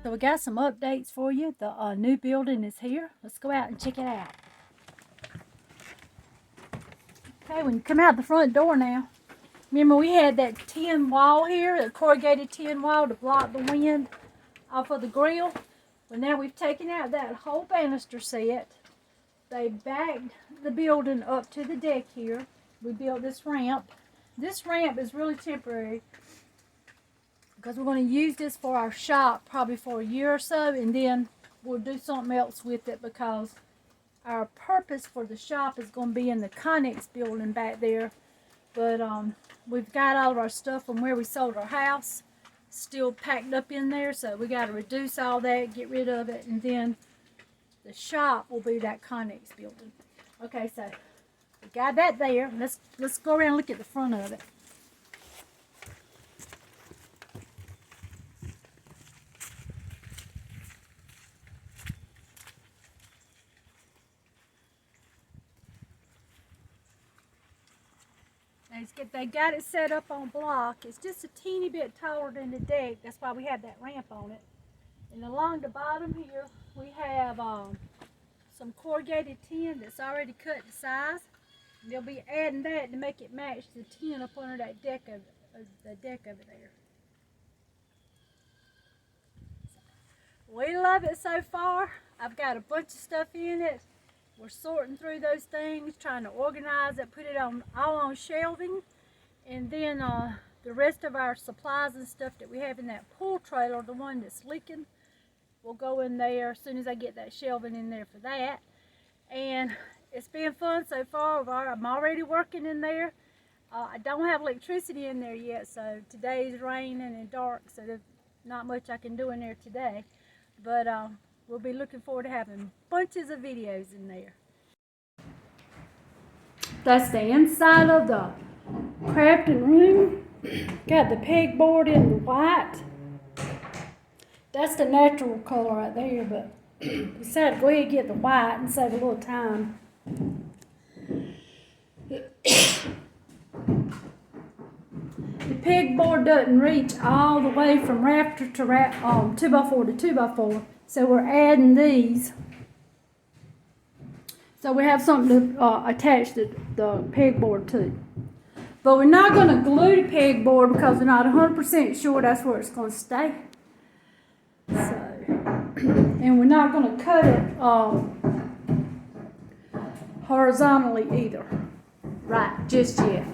So we got some updates for you. The new building is here. Let's go out and check it out. Okay, when you come out the front door now, remember we had that tin wall here, a corrugated tin wall to block the wind off of the grill. Well, now we've taken out that whole banister set. They backed the building up to the deck here. We built this ramp. This ramp is really temporary because we're going to use this for our shop probably for a year or so, and then we'll do something else with it because our purpose for the shop is going to be in the Connex building back there. But we've got all of our stuff from where we sold our house still packed up in there, so we got to reduce all that, get rid of it, and then the shop will be that Connex building. Okay, so we got that there. Let's go around and look at the front of it. They got it set up on block. It's just a teeny bit taller than the deck. That's why we have that ramp on it. And along the bottom here, we have some corrugated tin that's already cut to size. And they'll be adding that to make it match the tin up under that deck of the deck over there. We love it so far. I've got a bunch of stuff in it. We're sorting through those things, trying to organize it, put it all on shelving, and then the rest of our supplies and stuff that we have in that pool trailer, the one that's leaking, will go in there as soon as I get that shelving in there for that. And it's been fun so far. I'm already working in there. I don't have electricity in there yet, so today's raining and dark, so there's not much I can do in there today. But we'll be looking forward to having bunches of videos in there. That's the inside of the crafting room. Got the pegboard in the white. That's the natural color right there, but decided to go ahead and get the white and save a little time. The pegboard doesn't reach all the way from rafter to 2x4 to 2x4. So we're adding these. So we have something to attach the pegboard to. But we're not going to glue the pegboard because we're not 100% sure that's where it's going to stay. So, and we're not going to cut it horizontally either. Right, just yet.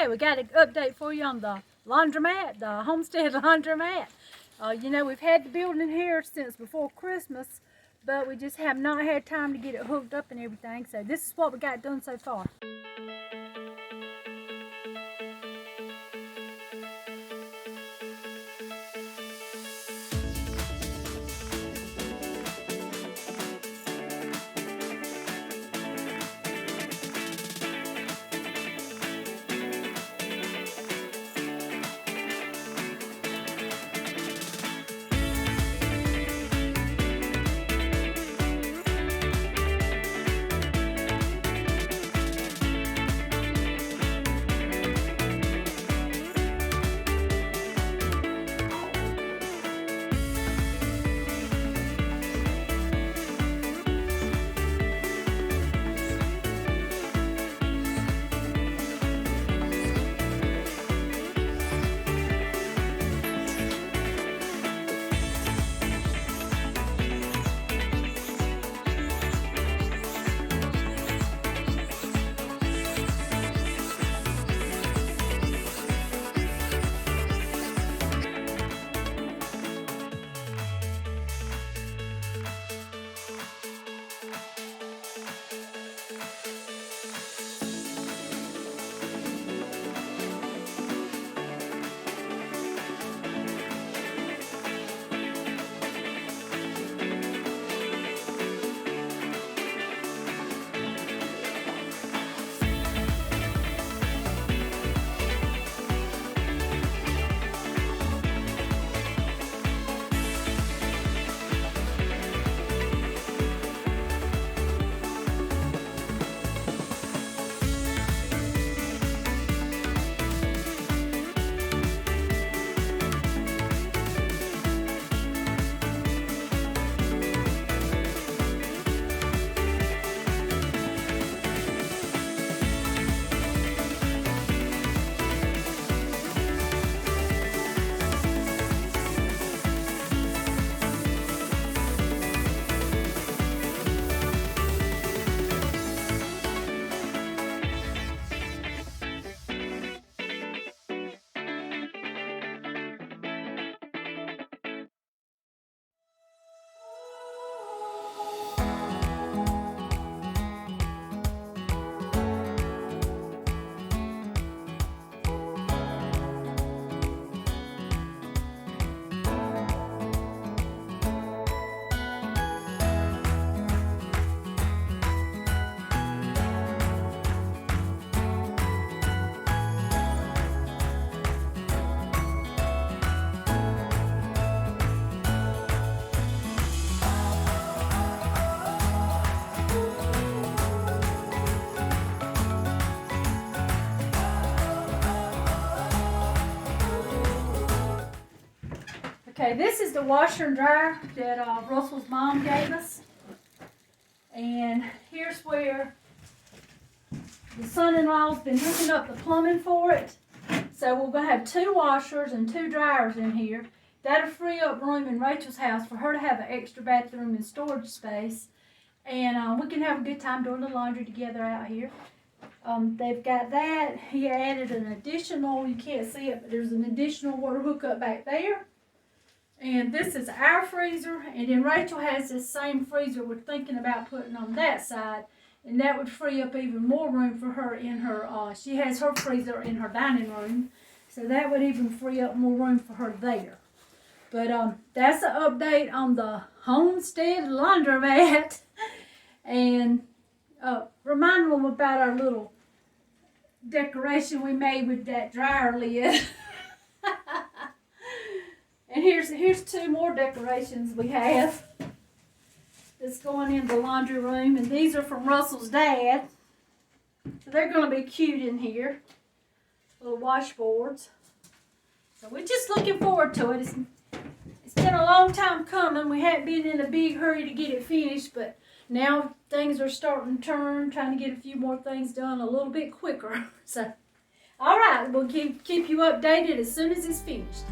Okay, we got an update for you on the laundromat, the Homestead laundromat. You know, we've had the building here since before Christmas, but we just have not had time to get it hooked up and everything. So this is what we got done so far. Okay, this is the washer and dryer that Russell's mom gave us. And here's where the son-in-law's been hooking up the plumbing for it. So we're going to have 2 washers and 2 dryers in here. That'll free up room in Rachel's house for her to have an extra bathroom and storage space. And we can have a good time doing the laundry together out here. They've got that. He added an additional, you can't see it, but there's an additional water hookup back there. And this is our freezer, and then Rachel has this same freezer we're thinking about putting on that side, and that would free up even more room for her in her, she has her freezer in her dining room, so that would even free up more room for her there. But that's an update on the Homestead laundromat, and remind them about our little decoration we made with that dryer lid. And here's 2 more decorations we have that's going in the laundry room, and these are from Russell's dad. So they're going to be cute in here, little washboards. So we're just looking forward to it. It's been a long time coming. We hadn't been in a big hurry to get it finished, but now things are starting to turn, trying to get a few more things done a little bit quicker. So, all right, we'll keep you updated as soon as it's finished.